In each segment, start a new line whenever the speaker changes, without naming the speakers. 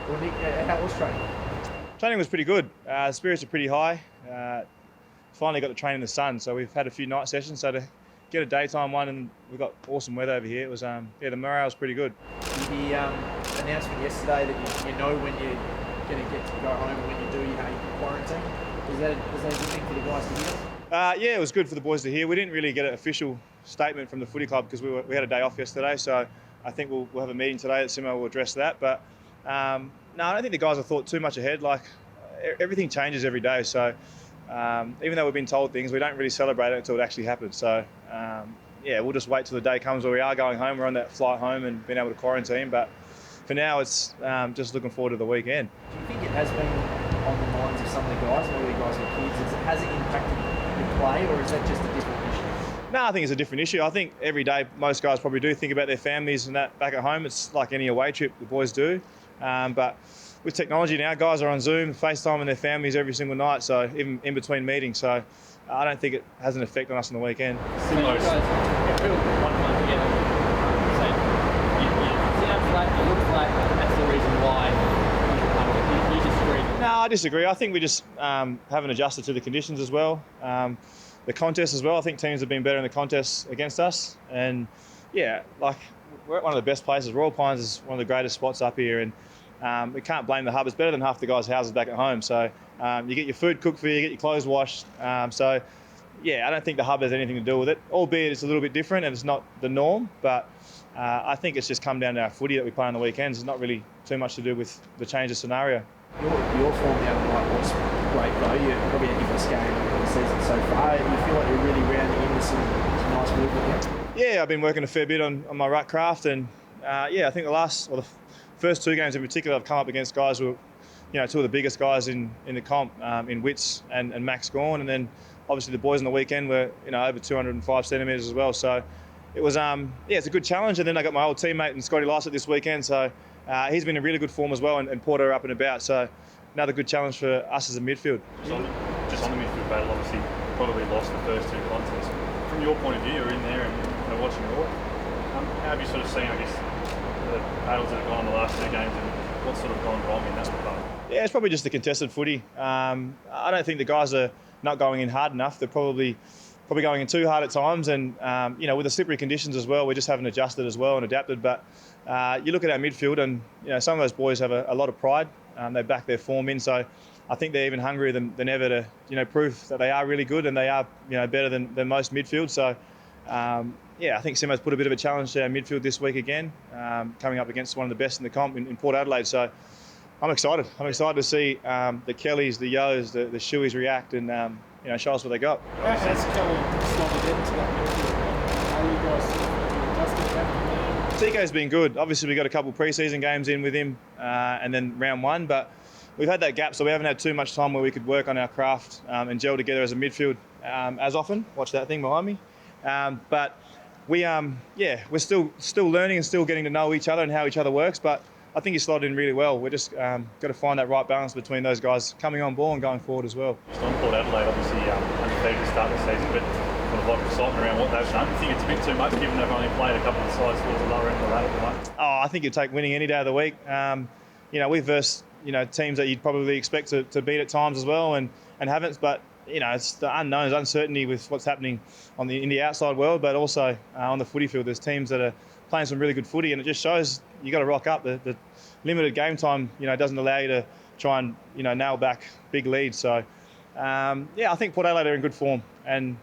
Well, Nick, how was training?
Training was pretty good. Spirits are pretty high. Finally got to train in the sun, so we've had a few night sessions. So to get a daytime one, and we've got awesome weather over here. It was the morale was pretty good.
The announcement yesterday that you know when you're going to get to go home, and when you do, you can quarantine. Was that a good thing for the guys to hear?
Yeah, it was good for the boys to hear. We didn't really get an official statement from the footy club because we had a day off yesterday. So I think we'll have a meeting today that Simo will address that. But no, I don't think the guys have thought too much ahead. Like everything changes every day. So even though we've been told things, we don't really celebrate it until it actually happens. So yeah, we'll just wait till the day comes where we are going home. We're on that flight home and being able to quarantine. But for now, it's just looking forward to the weekend.
Do you think it has been on the minds of some of the guys, maybe the guys with kids? Has it impacted the play, or is that just a different issue?
No, I think it's a different issue. I think every day most guys probably do think about their families and that back at home. It's like any away trip the boys do. But with technology now, guys are on Zoom, FaceTime their families every single night, so even in between meetings. So I don't think it has an effect on us on the weekend.
So you guys feel one time together. So it sounds like, it looks like that's the reason why you disagree.
No, I disagree. I think we just haven't adjusted to the conditions as well. The contest as well. I think teams have been better in the contests against us. And yeah, like we're at one of the best places. Royal Pines is one of the greatest spots up here, and we can't blame the hub. It's better than half the guys' houses back at home. So you get your food cooked for you, you get your clothes washed. So yeah, I don't think the hub has anything to do with it, albeit it's a little bit different and it's not the norm. But I think it's just come down to our footy that we play on the weekends. It's not really too much to do with the change of scenario.
Your form the other night was great, though. You're probably at your best game of the season so far. You feel like you're really rounding into some nice movement here?
Yeah, I've been working a fair bit on my ruck craft, and yeah, I think the first two games in particular, I've come up against guys who are, two of the biggest guys in the comp, in Witts and Max Gawn, and then obviously the boys on the weekend were over 205 centimetres as well. So it was it's a good challenge. And then I got my old teammate and Scotty Lycett this weekend, so he's been in really good form as well, and Porter up and about. So another good challenge for us as a midfield.
Just on the midfield battle, obviously probably lost the first two contests. From your point of view, you're in there and watching it all. How have you sort of seen, I guess, the battles that have gone on the last two games, and what's sort of gone wrong in that regard?
Yeah, it's probably just the contested footy. I don't think the guys are not going in hard enough. They're probably going in too hard at times, and with the slippery conditions as well, we just haven't adjusted as well and adapted. But you look at our midfield, and some of those boys have a lot of pride. They back their form in, so I think they're even hungrier than ever to prove that they are really good and they are better than most midfield. So I think Simo's put a bit of a challenge to our midfield this week again, coming up against one of the best in the comp in Port Adelaide. So I'm excited. I'm excited to see the Kellys, the Yos, the Shueys react and show us what they got.
Has Kelly slotted into that midfield? How are you guys adjusting that?
Tico's been good. Obviously, we got a couple of pre-season games in with him, and then round one. But we've had that gap, so we haven't had too much time where we could work on our craft and gel together as a midfield as often. Watch that thing behind me. But we're still learning and still getting to know each other and how each other works. But I think he slotted in really well. We're just got to find that right balance between those guys coming on ball and going forward as well.
Just on Port Adelaide, obviously undefeated to start the season, but got a lot of excitement around what they've done. Do you think it's a bit too much given they've only played a couple of sides towards the lower end of the ladder at the moment?
Oh, I think you'd take winning any day of the week. We've versed teams that you'd probably expect to beat at times as well, and haven't. But it's the unknowns, uncertainty with what's happening in the outside world, but also on the footy field. There's teams that are playing some really good footy, and it just shows you got to rock up. The limited game time, doesn't allow you to try and nail back big leads. So I think Port Adelaide are in good form, and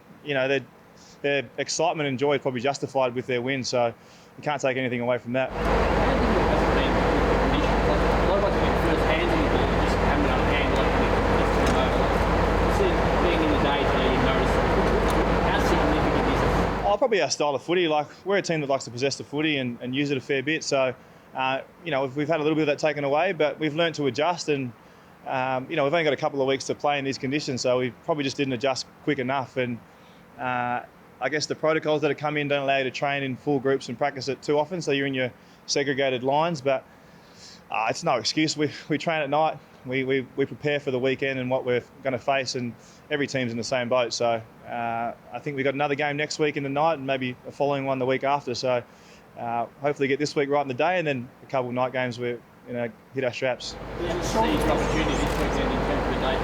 their excitement and joy is probably justified with their win. So you can't take anything away from that.
How do you think it hasn't been with the conditions? Like, a lot of us went first hands and you just haven't done a hand like this time over. Instead of being in the day today, you notice how significant is it?
Oh, probably our style of footy. Like we're a team that likes to possess the footy and use it a fair bit. So we've had a little bit of that taken away, but we've learned to adjust. And we've only got a couple of weeks to play in these conditions, so we probably just didn't adjust quick enough. And I guess the protocols that have come in don't allow you to train in full groups and practice it too often, so you're in your segregated lines. But it's no excuse. We train at night. We prepare for the weekend and what we're going to face, and every team's in the same boat. So I think we've got another game next week in the night and maybe a following one the week after. So hopefully get this week right in the day, and then a couple of night games where hit our straps.
Yeah, see your opportunity this weekend in terms of the day.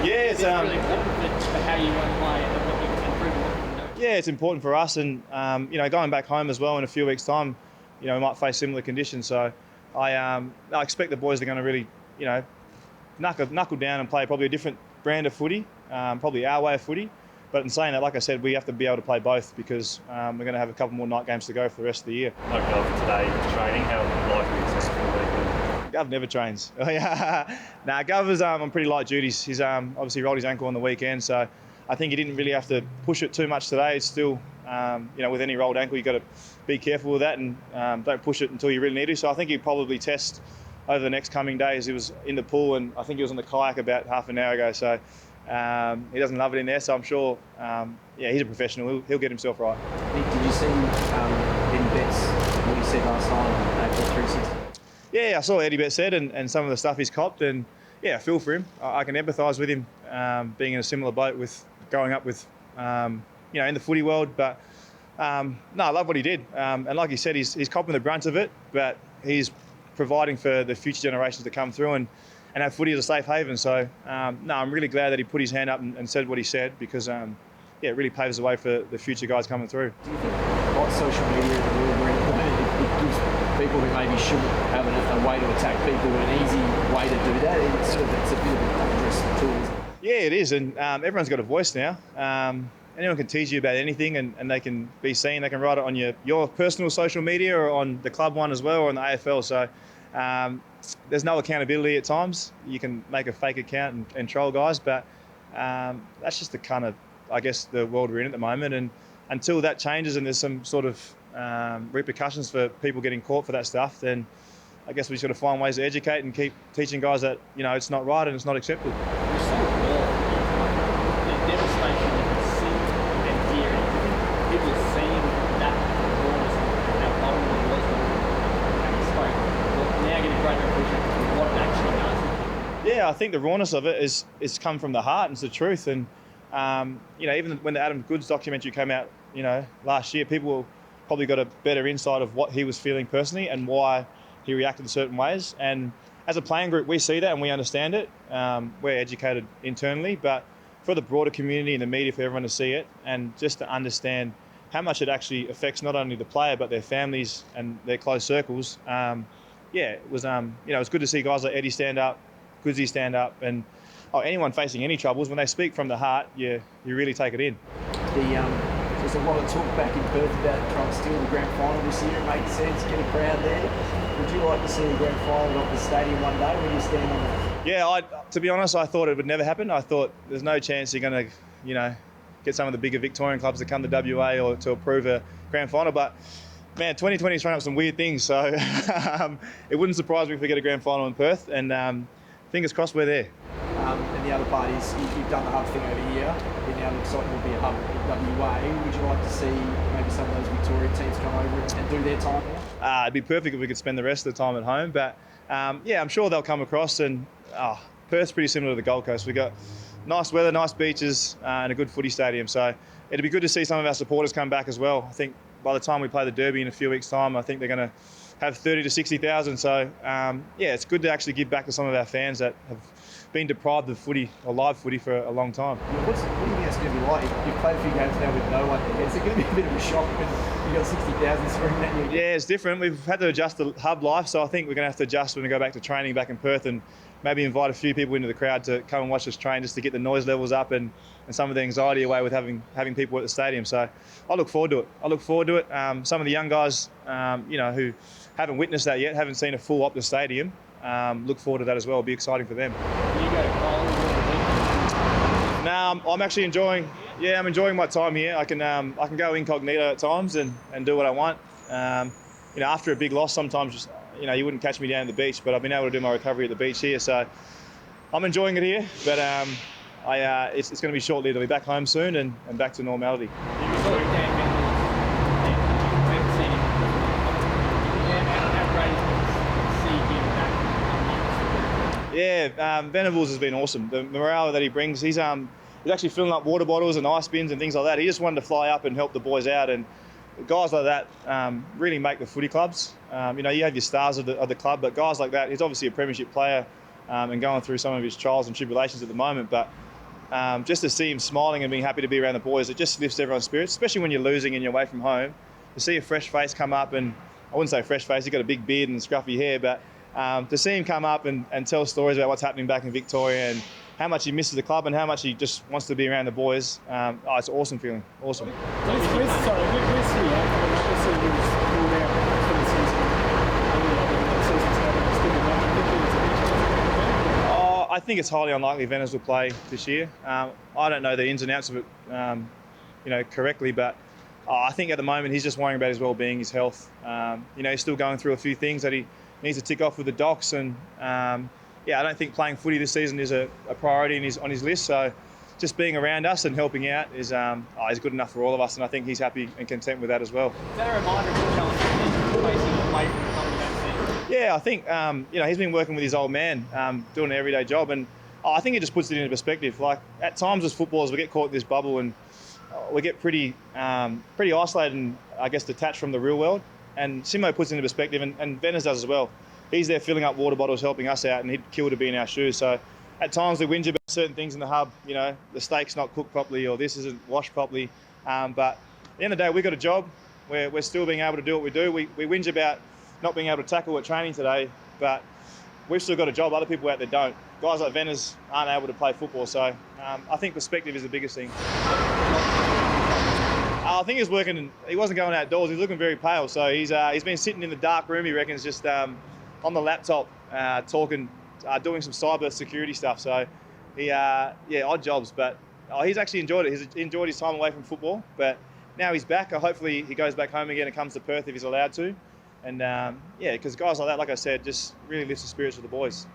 Yeah, it's
really important for how you want to play and what you can improve and what you can do.
Yeah, it's important for us, and going back home as well in a few weeks' time, we might face similar conditions. So I expect the boys are going to really, knuckle down and play probably a different brand of footy, probably our way of footy. But in saying that, like I said, we have to be able to play both because we're going to have a couple more night games to go for the rest of the year.
No Gov today training. How likely is this for the weekend?
Gov never trains. Nah, Gov is on pretty light duties. He's obviously rolled his ankle on the weekend, so I think he didn't really have to push it too much today. It's still, with any rolled ankle, you've got to be careful with that and don't push it until you really need to. So I think he'll probably test over the next coming days. He was in the pool and I think he was on the kayak about half an hour ago. So he doesn't love it in there. So I'm sure, he's a professional. He'll get himself right.
Nick, did you see Eddie Betts, what he said last night on AFL 360?
Yeah, I saw Eddie Betts said and some of the stuff he's copped, and I feel for him. I can empathise with him being in a similar boat with growing up with, in the footy world. But I love what he did. And like he said, he's copping the brunt of it, but he's providing for the future generations to come through and have footy as a safe haven. So, I'm really glad that he put his hand up and said what he said because, it really paves the way for the future guys coming through.
Do you think what social media and the world we're in at the moment, it gives people who maybe shouldn't have a way to attack people an easy way to do that? It's a bit of a dangerous tool, isn't it?
Yeah, it is, and everyone's got a voice now. Anyone can tease you about anything and they can be seen. They can write it on your personal social media or on the club one as well or on the AFL. So there's no accountability at times. You can make a fake account and troll guys, but that's just the kind of, I guess, the world we're in at the moment. And until that changes and there's some sort of repercussions for people getting caught for that stuff, then I guess we just got to find ways to educate and keep teaching guys that, it's not right and it's not accepted.
We're so awful. The devastation that we see and hear, people seeing that performance and how vulnerable it was and he spoke. Well, now getting a great appreciation of what it actually does.
Yeah, I think the rawness of it is come from the heart and it's the truth. And, even when the Adam Goods documentary came out, last year, people probably got a better insight of what he was feeling personally and why he reacted in certain ways. And as a playing group, we see that and we understand it. We're educated internally, but for the broader community and the media, for everyone to see it and just to understand how much it actually affects not only the player, but their families and their close circles. It was, it's good to see guys like Eddie stand up, Goodsy stand up, and anyone facing any troubles, when they speak from the heart, you really take it in.
There's a lot of talk back in Perth about trying to steal the grand final this year. It makes sense, get a crowd there. Would you like to see a grand final at the stadium one day when you stand on that?
Yeah, to be honest, I thought it would never happen. I thought there's no chance you're going to, get some of the bigger Victorian clubs to come to WA or to approve a grand final. But man, 2020's thrown up some weird things, so it wouldn't surprise me if we get a grand final in Perth. And fingers crossed we're there.
And the other part is you've done the hub thing over here. It now looks like there'll be a hub in WA. Would you like to see maybe some of those Victorian teams come over and do their time here?
It'd be perfect if we could spend the rest of the time at home. But I'm sure they'll come across. And Perth's pretty similar to the Gold Coast. We've got nice weather, nice beaches, and a good footy stadium. So it'd be good to see some of our supporters come back as well. I think by the time we play the Derby in a few weeks' time, I think they're going to have 30 to 60,000. So it's good to actually give back to some of our fans that have been deprived of footy or live footy for a long time.
What do you think it's going to be like? You've played a few games now with no one there. Is it going to be a bit of a shock when you've got 60,000 screaming at you?
Yeah, it's different. We've had to adjust the hub life, so I think we're going to have to adjust when we go back to training back in Perth and maybe invite a few people into the crowd to come and watch us train just to get the noise levels up and some of the anxiety away with having people at the stadium. So I look forward to it. Some of the young guys, who haven't witnessed that yet, haven't seen a full Optus stadium, look forward to that as well. It'll be exciting for them.
Do you go to college?
No, I'm actually enjoying my time here. I can go incognito at times and do what I want. After a big loss, sometimes you wouldn't catch me down at the beach, but I've been able to do my recovery at the beach here. So I'm enjoying it here, but it's going to be short-lived. I'll be back home soon and back to normality.
You saw Dan Venables, we haven't seen him. How great is it to see him back?
Yeah, Venables has been awesome. The morale that he brings, he's actually filling up water bottles and ice bins and things like that. He just wanted to fly up and help the boys out, and guys like that really make the footy clubs. You know, you have your stars of the club, but guys like that, he's obviously a premiership player and going through some of his trials and tribulations at the moment, but just to see him smiling and being happy to be around the boys, it just lifts everyone's spirits, especially when you're losing and you're away from home. To see a fresh face come up, and I wouldn't say fresh face, he's got a big beard and scruffy hair, but to see him come up and tell stories about what's happening back in Victoria and how much he misses the club and how much he just wants to be around the boys, it's an awesome feeling, awesome.
Where's he at? I mean, obviously he was ruled out for the season. The season's happened, still be back. I think it's a big chance.
I think it's highly unlikely Venice will play this year. I don't know the ins and outs of it, you know, correctly, but I think at the moment he's just worrying about his well-being, his health. You know, he's still going through a few things that he needs to tick off with the docs, and yeah, I don't think playing footy this season is a priority on his list. So just being around us and helping out is good enough for all of us, and I think he's happy and content with that as well.
Is that a reminder of the challenge he's facing away from the club in that season?
Yeah, I think you know, he's been working with his old man, doing an everyday job, and I think it just puts it into perspective. Like at times as footballers, we get caught in this bubble and we get pretty isolated and I guess detached from the real world. And Simo puts it into perspective, and Venice does as well. He's there filling up water bottles, helping us out, and he'd kill to be in our shoes. So at times we whinge about certain things in the hub, you know, the steak's not cooked properly or this isn't washed properly. But at the end of the day, we've got a job. We're still being able to do what we do. We whinge about not being able to tackle at training today, but we've still got a job. Other people out there don't. Guys like Venice aren't able to play football. So I think perspective is the biggest thing. I think he wasn't going outdoors. He's looking very pale. So he's been sitting in the dark room, he reckons, just on the laptop, talking, doing some cyber security stuff. So yeah, odd jobs, but he's actually enjoyed it. He's enjoyed his time away from football, but now he's back. Hopefully he goes back home again and comes to Perth if he's allowed to. And yeah, because guys like that, like I said, just really lifts the spirits of the boys.